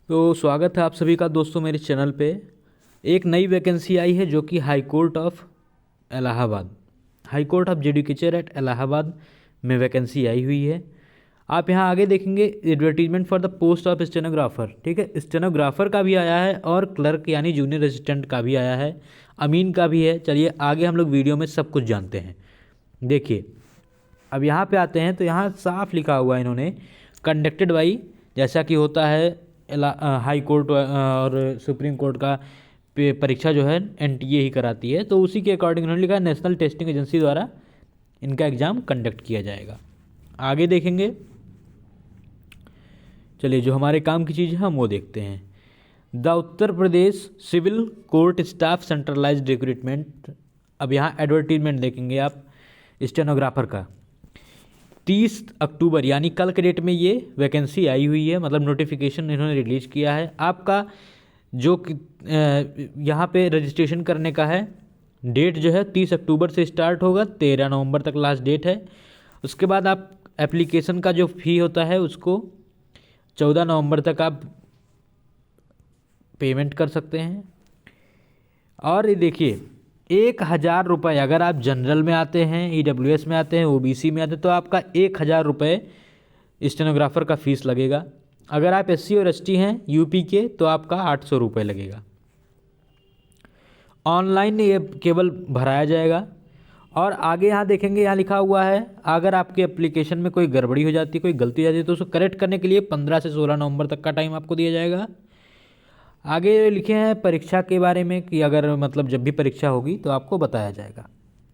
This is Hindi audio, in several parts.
तो स्वागत है आप सभी का दोस्तों मेरे चैनल पे। एक नई वैकेंसी आई है जो कि high court of Allahabad, high court of judicature at Allahabad में वैकेंसी आई हुई है। आप यहाँ आगे देखेंगे advertisement for the post of stenographer. ठीक है, स्टेनोग्राफर का भी आया है और क्लर्क यानी जूनियर असिस्टेंट का भी आया है, अमीन का भी है। चलिए आगे हम लोग वीडियो में सब कुछ जानते हैं। देखिए अब यहाँ पे आते हैं तो यहाँ साफ लिखा हुआ है इन्होंने कंडक्टेड बाई, जैसा कि होता है हाई कोर्ट और सुप्रीम कोर्ट का परीक्षा जो है एनटीए ही कराती है, तो उसी के अकॉर्डिंग उन्होंने लिखा है नेशनल टेस्टिंग एजेंसी द्वारा इनका एग्ज़ाम कंडक्ट किया जाएगा। आगे देखेंगे, चलिए जो हमारे काम की चीज़ है हम वो देखते हैं। The Uttar Pradesh civil court staff centralized recruitment. अब यहाँ एडवर्टीजमेंट देखेंगे आप स्टेनोग्राफर का। 30 अक्टूबर यानी कल के डेट में ये वैकेंसी आई हुई है, मतलब नोटिफिकेशन इन्होंने रिलीज किया है। आपका जो यहाँ पे रजिस्ट्रेशन करने का है डेट जो है 30 अक्टूबर से स्टार्ट होगा, 13 नवंबर तक लास्ट डेट है। उसके बाद आप एप्लीकेशन का जो फ़ी होता है उसको 14 नवंबर तक आप पेमेंट कर सकते हैं। और ये देखिए 1,000 रुपये, अगर आप जनरल में आते हैं, ईडब्ल्यूएस में आते हैं, ओबीसी में आते हैं तो आपका 1,000 रुपये स्टेनोग्राफर का फीस लगेगा। अगर आप एससी और एसटी हैं यूपी के तो आपका 800 रुपये लगेगा। ऑनलाइन ये केवल भराया जाएगा। और आगे यहाँ देखेंगे, यहाँ लिखा हुआ है अगर आपके एप्लीकेशन में कोई गड़बड़ी हो जाती है, कोई गलती हो जाती है तो उसको करेक्ट करने के लिए 15 से 16 नवंबर तक का टाइम आपको दिया जाएगा। आगे लिखे हैं परीक्षा के बारे में कि अगर मतलब जब भी परीक्षा होगी तो आपको बताया जाएगा।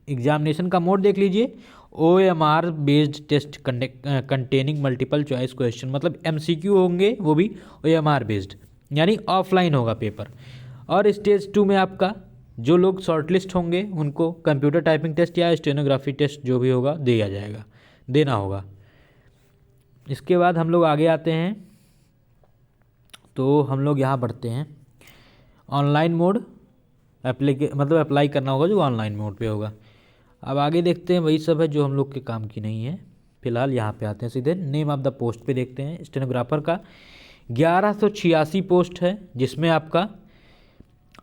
एग्जामिनेशन का मोड देख लीजिए, OMR based test containing multiple choice question, मतलब MCQ होंगे वो भी OMR बेस्ड, यानी ऑफलाइन होगा पेपर। और स्टेज 2 में आपका जो लोग शॉर्टलिस्ट होंगे उनको कंप्यूटर टाइपिंग टेस्ट या स्टेनोग्राफी टेस्ट जो भी होगा देना होगा। इसके बाद हम लोग आगे आते हैं तो हम लोग यहाँ बढ़ते हैं। ऑनलाइन मोड मतलब अप्लाई करना होगा जो ऑनलाइन मोड पे होगा। अब आगे देखते हैं, वही सब है जो हम लोग के काम की नहीं है। फिलहाल यहाँ पे आते हैं सीधे नेम ऑफ द पोस्ट पे देखते हैं। स्टेनोग्राफर का 1186 पोस्ट है, जिसमें आपका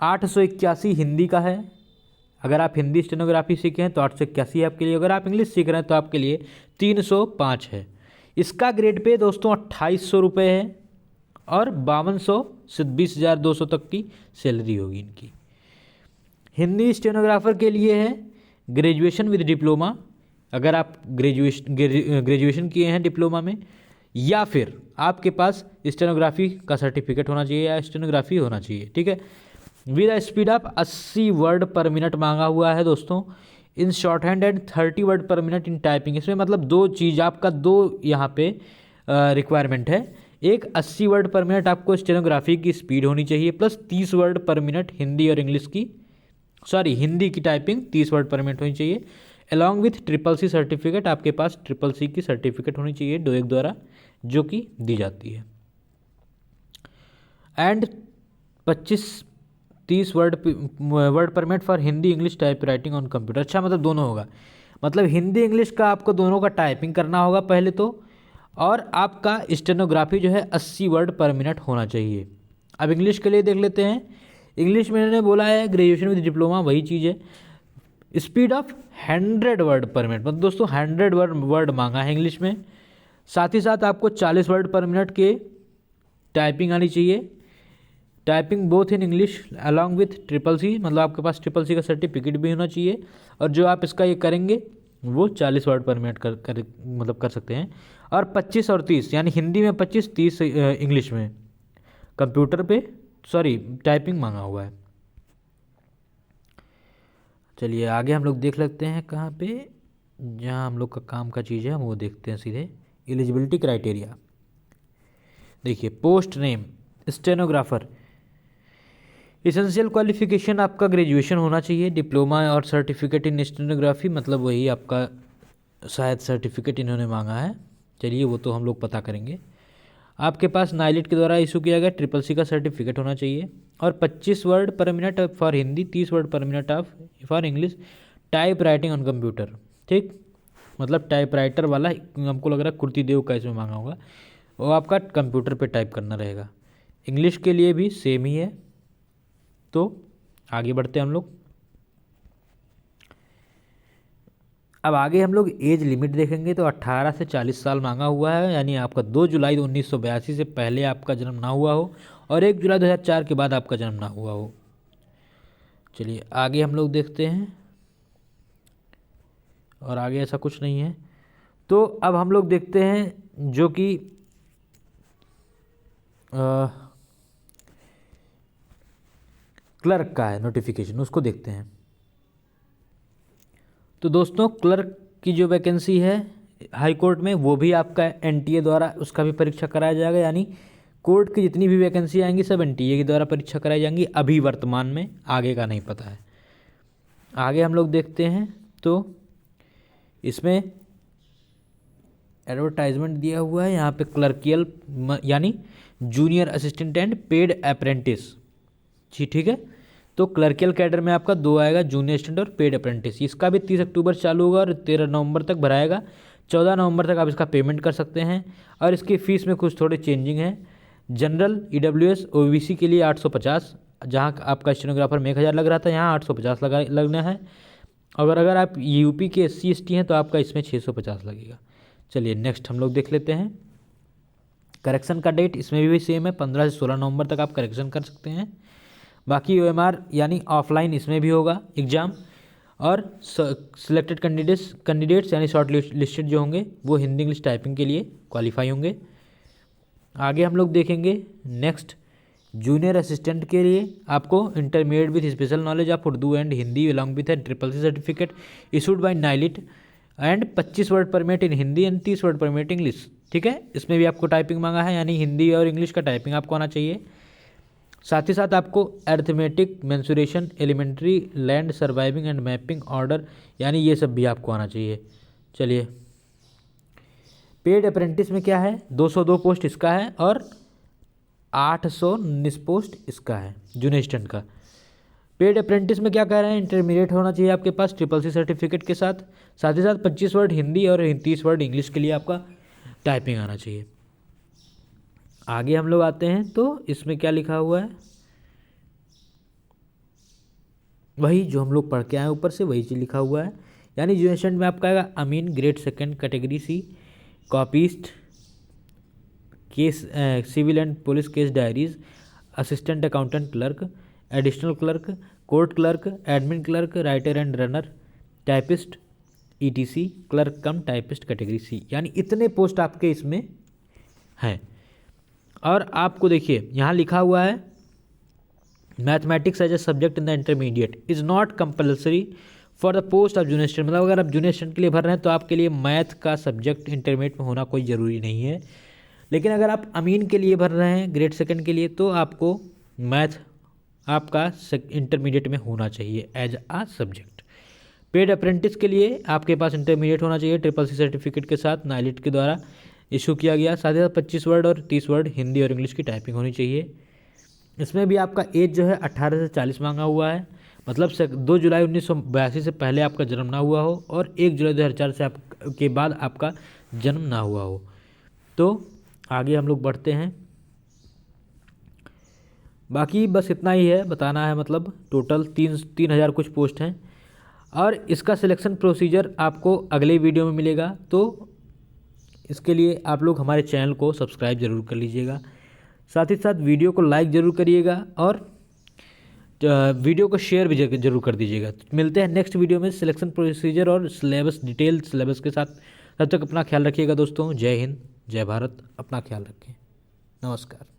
881 हिंदी का है। अगर आप हिंदी स्टेनोग्राफी सीखे हैं तो 881 है आपके लिए। अगर आप इंग्लिश सीख रहे हैं तो आपके लिए 305 है। इसका ग्रेड पे दोस्तों 2800 रुपये है और 5200 से 20,200 तक की सैलरी होगी इनकी। हिंदी स्टेनोग्राफर के लिए है ग्रेजुएशन विद डिप्लोमा, अगर आप ग्रेजुएशन किए हैं डिप्लोमा में, या फिर आपके पास स्टेनोग्राफी का सर्टिफिकेट होना चाहिए या स्टेनोग्राफी होना चाहिए। ठीक है, विद स्पीड ऑफ 80 वर्ड पर मिनट मांगा हुआ है दोस्तों in short hand and 30 word पर मिनट इन टाइपिंग। इसमें मतलब दो चीज़, आपका दो यहाँ पे रिक्वायरमेंट है। एक 80 वर्ड पर मिनट आपको स्टेनोग्राफी की स्पीड होनी चाहिए, प्लस 30 वर्ड पर मिनट हिंदी और इंग्लिश की, हिंदी की टाइपिंग 30 वर्ड पर मिनट होनी चाहिए। अलॉन्ग विथ CCC सर्टिफिकेट, आपके पास CCC की सर्टिफिकेट होनी चाहिए डोएक द्वारा जो कि दी जाती है। एंड 25-30 वर्ड पर minute for Hindi English type writing on computer. अच्छा, मतलब दोनों होगा, मतलब हिंदी इंग्लिश का आपको दोनों का टाइपिंग करना होगा पहले तो, और आपका स्टेनोग्राफी जो है 80 वर्ड पर मिनट होना चाहिए। अब इंग्लिश के लिए देख लेते हैं। इंग्लिश में इन्होंने बोला है ग्रेजुएशन विद डिप्लोमा, वही चीज़ है। स्पीड ऑफ 100 वर्ड पर मिनट, मतलब दोस्तों 100 वर्ड मांगा है इंग्लिश में। साथ ही साथ आपको 40 वर्ड पर मिनट के टाइपिंग आनी चाहिए। Typing both in English along with CCC, मतलब आपके पास CCC का सर्टिफिकेट भी होना चाहिए। और जो आप इसका ये करेंगे वो 40 वर्ड पर मिनट कर सकते हैं। और 25 और 30, यानी हिंदी में 25, 30 इंग्लिश में कंप्यूटर पे टाइपिंग मांगा हुआ है। चलिए आगे हम लोग देख लेते हैं कहाँ पे, जहाँ हम लोग का काम का चीज़ है हम वो देखते हैं सीधे। एलिजिबिलिटी क्राइटेरिया देखिए, post name stenographer, essential qualification आपका ग्रेजुएशन होना चाहिए, डिप्लोमा और सर्टिफिकेट इन स्टेनोग्राफी, मतलब वही आपका शायद सर्टिफिकेट इन्होंने मांगा है। चलिए वो तो हम लोग पता करेंगे। आपके पास नाइलिट के द्वारा इशू किया गया CCC का सर्टिफिकेट होना चाहिए। और 25 वर्ड पर मिनट फॉर हिंदी, 30 वर्ड पर minute for English, type writing on computer. ठीक, मतलब टाइप राइटर वाला हमको लग रहा है कुर्ती देव का इसमें मांगा होगा, वो आपका कंप्यूटर पे टाइप करना रहेगा। इंग्लिश के लिए भी सेम ही है। तो आगे बढ़ते हैं हम लोग। अब आगे हम लोग एज लिमिट देखेंगे तो 18 से 40 साल मांगा हुआ है, यानी आपका 2 जुलाई 1982 से पहले आपका जन्म ना हुआ हो और 1 जुलाई 2004 के बाद आपका जन्म ना हुआ हो। चलिए आगे हम लोग देखते हैं, और आगे ऐसा कुछ नहीं है। तो अब हम लोग देखते हैं जो कि क्लर्क का है नोटिफिकेशन, उसको देखते हैं। तो दोस्तों क्लर्क की जो वैकेंसी है हाई कोर्ट में, वो भी आपका एनटीए द्वारा उसका भी परीक्षा कराया जाएगा, यानी कोर्ट की जितनी भी वैकेंसी आएंगी सब एनटीए के द्वारा परीक्षा कराई जाएंगी अभी वर्तमान में, आगे का नहीं पता है। आगे हम लोग देखते हैं तो इसमें एडवर्टाइजमेंट दिया हुआ है यहाँ पे क्लर्कियल यानी junior assistant and paid apprentice. जी ठीक है, तो क्लर्कियल कैडर में आपका 2 आएगा, जूनियर असिस्टेंट और पेड अप्रेंटिस। इसका भी 30 अक्टूबर चालू होगा और 13 नवंबर तक भराएगा। 14 नवंबर तक आप इसका पेमेंट कर सकते हैं। और इसकी फ़ीस में कुछ थोड़े चेंजिंग है। जनरल ईडब्ल्यूएस ओबीसी के लिए 850, जहाँ आपका स्टेनोग्राफर में 1000 लग रहा था, यहाँ 850 लगना है। अगर आप यूपी के SC ST हैं तो आपका इसमें 650 लगेगा। चलिए नेक्स्ट हम लोग देख लेते हैं। करेक्शन का डेट इसमें भी सेम है, 15 से 16 नवंबर तक आप करेक्शन कर सकते हैं। बाकी OMR यानी ऑफलाइन इसमें भी होगा एग्ज़ाम, और सिलेक्टेड कैंडिडेट्स यानी शॉर्ट लिस्टेड जो होंगे वो हिंदी इंग्लिश टाइपिंग के लिए क्वालिफाई होंगे। आगे हम लोग देखेंगे नेक्स्ट, जूनियर असिस्टेंट के लिए आपको intermediate with special knowledge of Urdu and Hindi along with SSC certificate issued by NIELIT and 25 word permit in Hindi and 30 word permit English. ठीक है, इसमें भी आपको टाइपिंग मांगा है, यानी हिंदी और इंग्लिश का टाइपिंग आपको आना चाहिए। साथ ही साथ आपको arithmetic, mensuration, elementary, land surviving and mapping order, यानी ये सब भी आपको आना चाहिए। चलिए पेड अप्रेंटिस में क्या है, 202 पोस्ट इसका है और 819 पोस्ट इसका है जूनियर असिस्टेंट का। पेड अप्रेंटिस में क्या कह रहे हैं, इंटरमीडिएट होना चाहिए आपके पास SSC सर्टिफिकेट के साथ। साथ ही साथ 25 वर्ड हिंदी और 30 वर्ड इंग्लिश के लिए आपका टाइपिंग आना चाहिए। आगे हम लोग आते हैं तो इसमें क्या लिखा हुआ है, वही जो हम लोग पढ़ के आए ऊपर से वही चीज़ लिखा हुआ है। यानी जूनियर असिस्टेंट में आपका आएगा अमीन grade 2 category C, copyist, case civil and police case diaries, assistant accountant clerk, additional clerk, court clerk, admin clerk, writer and runner, typist ETC, clerk cum typist category C। यानी इतने पोस्ट आपके इसमें हैं। और आपको देखिए यहाँ लिखा हुआ है mathematics as a subject in the intermediate is not compulsory for the post of junior assistant. मतलब अगर आप जूनियर असिस्टेंट के लिए भर रहे हैं तो आपके लिए मैथ का सब्जेक्ट इंटरमीडिएट में होना कोई ज़रूरी नहीं है। लेकिन अगर आप अमीन के लिए भर रहे हैं ग्रेड 2 के लिए तो आपको मैथ आपका इंटरमीडिएट में होना चाहिए एज आ सब्जेक्ट। पेड अप्रेंटिस के लिए आपके पास इंटरमीडिएट होना चाहिए SSC सर्टिफिकेट के साथ, नाइलिट के द्वारा इशू किया गया। साथ ही साथ 25 वर्ड और 30 वर्ड हिंदी और इंग्लिश की टाइपिंग होनी चाहिए। इसमें भी आपका एज जो है 18 से 40 मांगा हुआ है, मतलब 2 जुलाई 1982 से पहले आपका जन्म ना हुआ हो और 1 जुलाई 2004 से के बाद आपका जन्म ना हुआ हो। तो आगे हम लोग बढ़ते हैं। बाकी बस इतना ही है बताना है, मतलब टोटल 3000 कुछ पोस्ट हैं और इसका सिलेक्शन प्रोसीजर आपको अगले वीडियो में मिलेगा। तो इसके लिए आप लोग हमारे चैनल को सब्सक्राइब ज़रूर कर लीजिएगा, साथ ही साथ वीडियो को लाइक ज़रूर करिएगा और वीडियो को शेयर भी जरूर कर दीजिएगा। मिलते हैं नेक्स्ट वीडियो में सिलेक्शन प्रोसीजर और सिलेबस, डिटेल सिलेबस के साथ। तब तक अपना ख्याल रखिएगा दोस्तों। जय हिंद, जय भारत। अपना ख्याल रखें। नमस्कार।